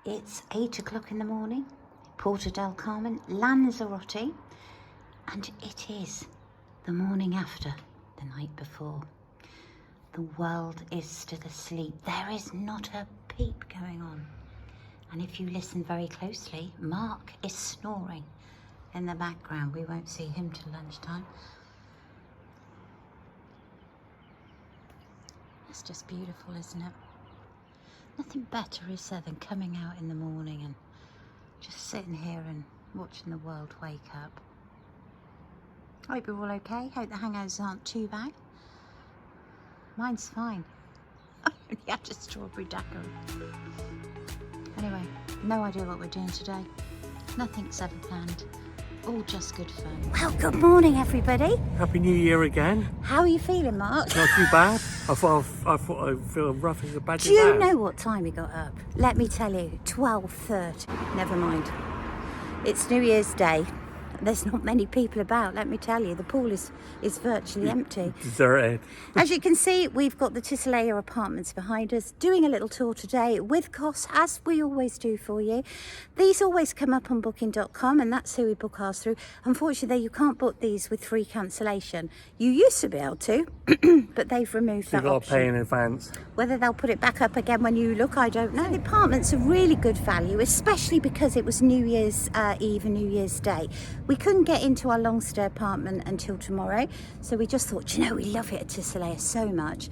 It's 8 o'clock in the morning, Puerto Del Carmen Lanzarote, and it is the morning after the night before. The world is still asleep. There is not a peep going on. And if you listen very closely, Mark is snoring in the background. We won't see him till lunchtime. It's just beautiful, isn't it? Nothing better, is there, than coming out in the morning and just sitting here and watching the world wake up. I hope you're all okay. Hope the hangovers aren't too bad. Mine's fine. I only had a strawberry daiquiri. Anyway, no idea what we're doing today. Nothing's ever planned. All just good fun. Well, good morning, everybody. Happy New Year again. How are you feeling, Mark? Not too bad. I thought I'd feel rough as a badger. Do you know what time we got up? Let me tell you, 12:30. Never mind. It's New Year's Day. There's not many people about, let me tell you. The pool is virtually empty. Deserted. As you can see, we've got the Tisalaya apartments behind us, doing a little tour today with costs, as we always do for you. These always come up on booking.com, and that's who we book ours through. Unfortunately, you can't book these with free cancellation. You used to be able to, but they've removed that option. You've got to pay in advance. Whether they'll put it back up again when you look, I don't know. The apartments are really good value, especially because it was New Year's Eve and New Year's Day. We couldn't get into our long stay apartment until tomorrow, so we just thought, you know, we love it at Tisalaya so much,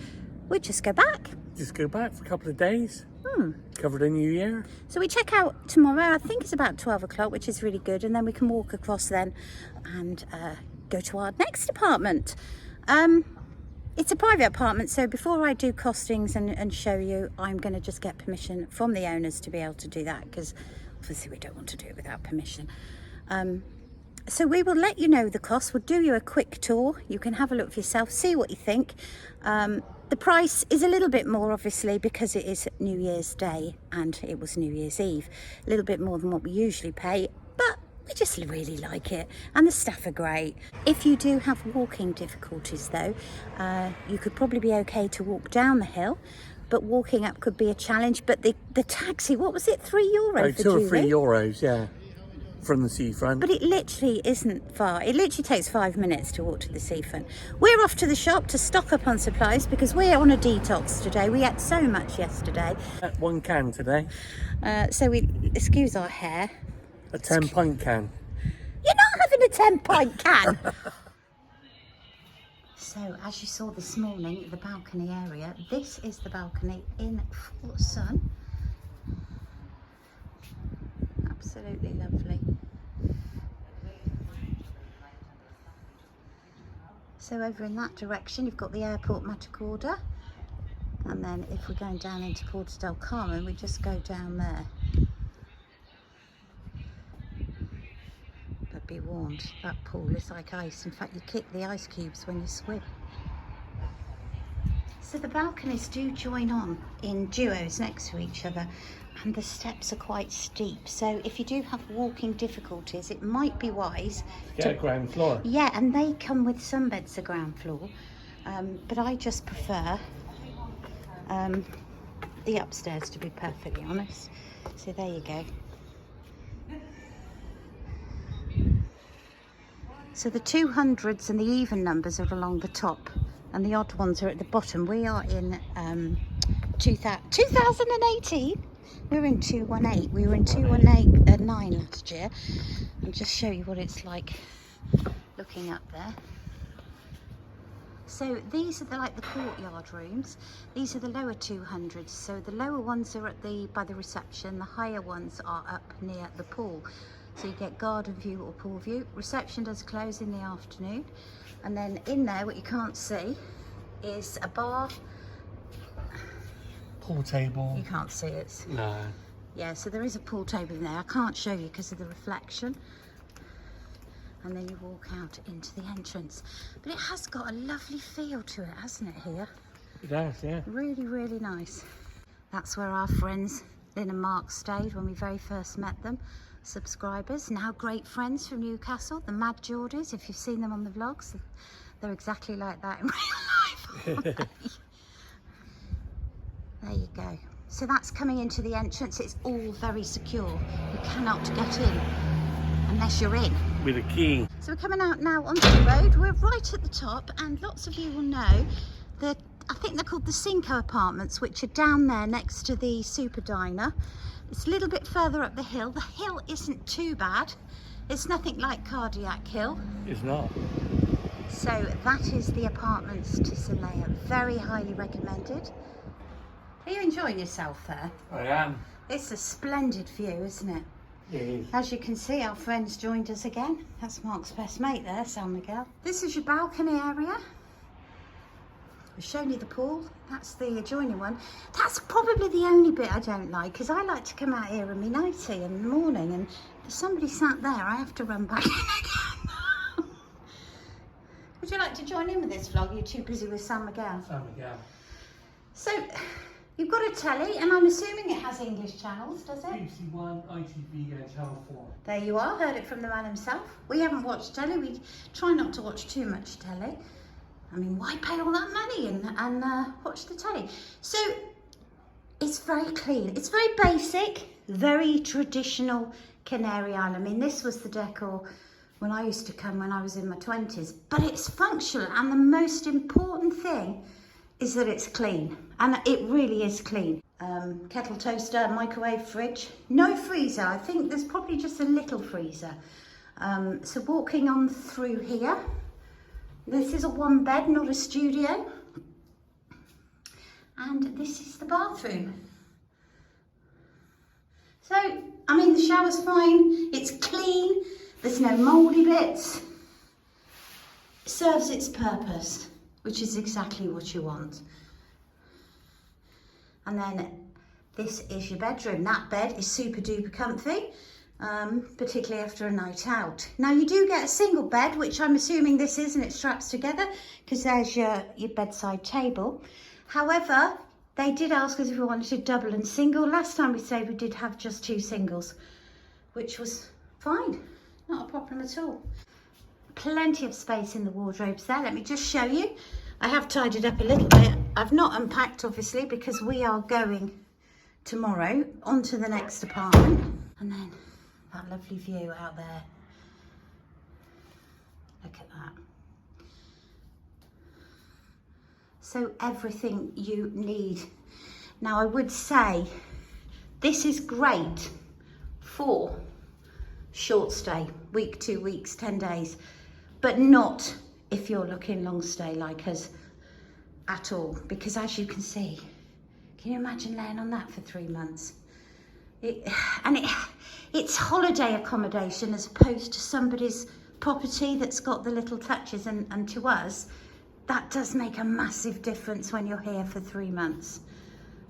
we'd just go back. Just go back for a couple of days. Cover the New Year. So we check out tomorrow, I think it's about 12 o'clock, which is really good, and then we can walk across then and go to our next apartment. It's a private apartment, so before I do costings and show you, I'm going to just get permission from the owners to be able to do that, because obviously we don't want to do it without permission. So we will let you know the cost. We'll do you a quick tour. You can have a look for yourself, see what you think. The price is a little bit more, obviously, because it is New Year's Day and it was New Year's Eve. A little bit more than what we usually pay, but we just really like it, and the staff are great. If you do have walking difficulties though, you could probably be okay to walk down the hill, but walking up could be a challenge. But the taxi, what was it, €3 for 2 or Julie? €3, yeah, from the seafront. But it literally isn't far. It literally takes 5 minutes to walk to the seafront. We're off to the shop to stock up on supplies because we're on a detox today. We ate so much yesterday. One can today. So we excuse our hair. A 10-pint can. You're not having a 10-pint can. So, as you saw this morning, the balcony area, this is the balcony in full sun. Absolutely lovely. So over in that direction, you've got the airport Matagorda. And then if we're going down into Puerto Del Carmen, we just go down there. But be warned, that pool is like ice. In fact, you kick the ice cubes when you swim. So the balconies do join on in duos next to each other, and the steps are quite steep. So if you do have walking difficulties, it might be wise Get a ground floor. Yeah, and they come with some beds the ground floor, but I just prefer the upstairs, to be perfectly honest. So there you go. So the 200s and the even numbers are along the top, and the odd ones are at the bottom. We are in 2018. We're in 218. We were in 218 9 last year. And just show you what it's like looking up there. So these are like the courtyard rooms. These are the lower 200s. So the lower ones are by the reception. The higher ones are up near the pool. So you get garden view or pool view. Reception does close in the afternoon. And then in there, what you can't see is a bar. Pool table. You can't see it. No. Yeah, so there is a pool table in there. I can't show you because of the reflection. And then you walk out into the entrance. But it has got a lovely feel to it, hasn't it, here? It does, yeah. Really, really nice. That's where our friends Lynn and Mark stayed when we very first met them. Subscribers, now great friends from Newcastle, the Mad Geordies. If you've seen them on the vlogs, they're exactly like that in real life. There you go. So that's coming into the entrance. It's all very secure. You cannot get in unless you're in. With a key. So we're coming out now onto the road. We're right at the top, and lots of you will know that I think they're called the Cinco apartments, which are down there next to the Super Diner. It's a little bit further up the hill. The hill isn't too bad. It's nothing like Cardiac Hill. It's not. So that is the apartments Tisalaya. Very highly recommended. Are you enjoying yourself there? I am. It's a splendid view, isn't it? It is. As you can see, our friends joined us again. That's Mark's best mate there, San Miguel. This is your balcony area. I've shown you the pool. That's the adjoining one. That's probably the only bit I don't like, because I like to come out here and be nighty in the morning, and if somebody sat there, I have to run back in again. Would you like to join in with this vlog? You're too busy with San Miguel. San Miguel. So, you've got a telly, and I'm assuming it has English channels, does it? BBC One, ITV and Channel 4. There you are, heard it from the man himself. We haven't watched telly, we try not to watch too much telly. I mean, why pay all that money and watch the telly? So, it's very clean. It's very basic, very traditional Canary Island. I mean, this was the decor when I used to come when I was in my 20s. But it's functional, and the most important thing is that it's clean. And it really is clean. Kettle toaster, microwave, fridge. No freezer. I think there's probably just a little freezer. So walking on through here. This is a one bed, not a studio. And this is the bathroom. So, I mean, the shower's fine. It's clean. There's no mouldy bits. It serves its purpose, which is exactly what you want. And then this is your bedroom. That bed is super duper comfy. Particularly after a night out. Now you do get a single bed, which I'm assuming this is, and it straps together because there's your bedside table. However, they did ask us if we wanted a double and single. Last time we stayed, we did have just 2 singles, which was fine, not a problem at all. Plenty of space in the wardrobes there. Let me just show you. I have tidied up a little bit. I've not unpacked, obviously, because we are going tomorrow on to the next apartment. And then that lovely view out there. Look at that. So everything you need. Now I would say this is great for short stay, week, 2 weeks, 10 days, but not if you're looking long stay like us at all, because as you can see, can you imagine laying on that for 3 months? It's holiday accommodation as opposed to somebody's property that's got the little touches, and to us that does make a massive difference when you're here for 3 months.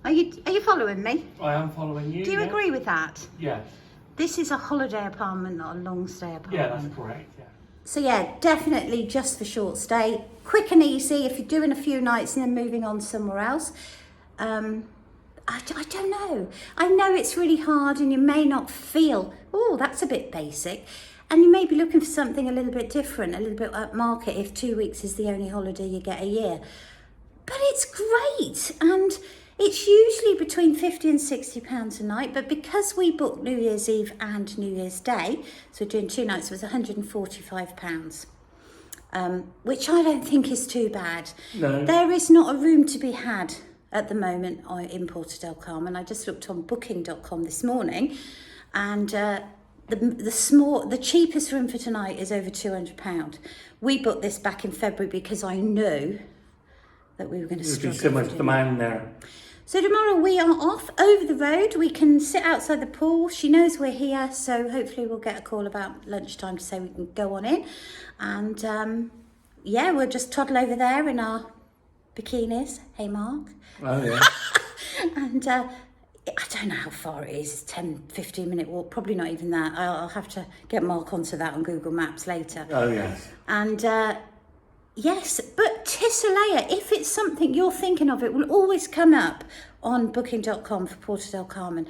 Are you following me? I am following you. Do you agree with that? Yes. This is a holiday apartment, not a long stay apartment. Yeah, that's correct. Yeah. So yeah, definitely just for short stay, quick and easy if you're doing a few nights and then moving on somewhere else. I don't know. I know it's really hard and you may not feel, oh, that's a bit basic. And you may be looking for something a little bit different, a little bit upmarket if 2 weeks is the only holiday you get a year. But it's great. And it's usually between 50 and 60 pounds a night. But because we booked New Year's Eve and New Year's Day, so we're doing 2 nights, it was 145 pounds. Which I don't think is too bad. No. There is not a room to be had at the moment in Puerto Del Carmen. I just looked on booking.com this morning, and the cheapest room for tonight is over £200. We booked this back in February because I knew that we were going to struggle. It would be similar to the man there. So tomorrow we are off over the road. We can sit outside the pool. She knows we're here, so hopefully we'll get a call about lunchtime to say we can go on in. And yeah, we'll just toddle over there in our bikinis. Hey, Mark. Oh, yeah. And I don't know how far it is. It's 10, 15 minute walk. Probably not even that. I'll have to get Mark onto that on Google Maps later. Oh, yes. And yes, but Tisalaya, if it's something you're thinking of, it will always come up on booking.com for Puerto Del Carmen.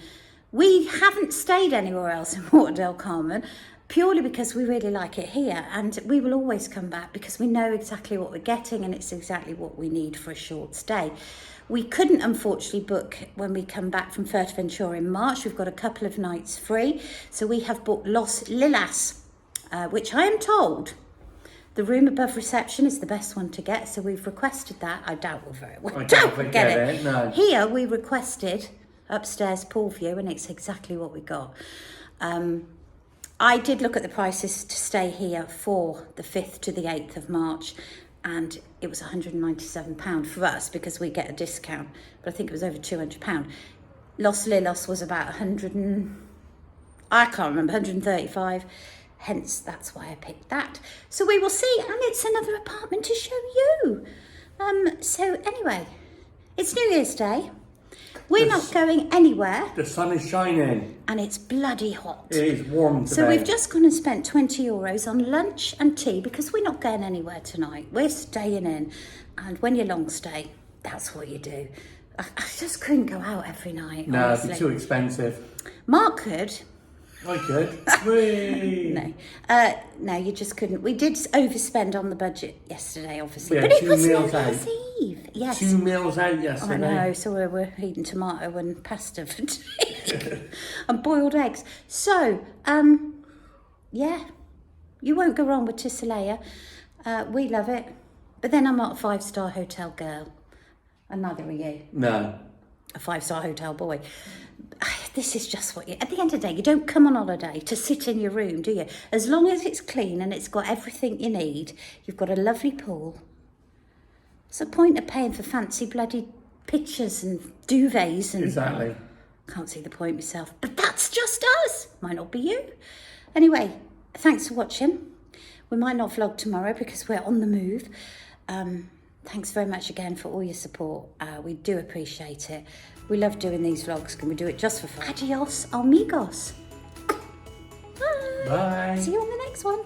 We haven't stayed anywhere else in Puerto Del Carmen purely because we really like it here, and we will always come back because we know exactly what we're getting and it's exactly what we need for a short stay. We couldn't unfortunately book when we come back from Fuerteventura in March. We've got a couple of nights free. So we have booked Los Lilas, which I am told the room above reception is the best one to get. So we've requested that. I doubt we'll get it. No. Here we requested upstairs pool view, and it's exactly what we got. I did look at the prices to stay here for the 5th to the 8th of March, and it was £197 for us because we get a discount, but I think it was over £200. Los Lilos was about 135, hence that's why I picked that. So we will see, and it's another apartment to show you. So anyway, it's New Year's Day. We're not going anywhere. The sun is shining. And it's bloody hot. It is warm today. So we've just gone and spent €20 on lunch and tea because we're not going anywhere tonight. We're staying in. And when you long stay, that's what you do. I just couldn't go out every night. No, honestly. it'd be too expensive. Mark could. I could. Whee! No, you just couldn't. We did overspend on the budget yesterday, obviously. Yeah, but it 2 was New meals out. Year's Eve. Yes. 2 meals out yesterday. I know, so we're eating tomato and pasta for tea and boiled eggs. So, yeah, you won't go wrong with Tisalaya. We love it. But then I'm not a 5-star hotel girl. And neither are you. No. A 5-star hotel boy. This is just what you... At the end of the day, you don't come on holiday to sit in your room, do you? As long as it's clean and it's got everything you need, you've got a lovely pool. What's the point of paying for fancy bloody pictures and duvets? And Exactly. Can't see the point myself. But that's just us. Might not be you. Anyway, thanks for watching. We might not vlog tomorrow because we're on the move. Thanks very much again for all your support. We do appreciate it. We love doing these vlogs. Can we do it just for fun? Adios, amigos. Bye. Bye. See you on the next one.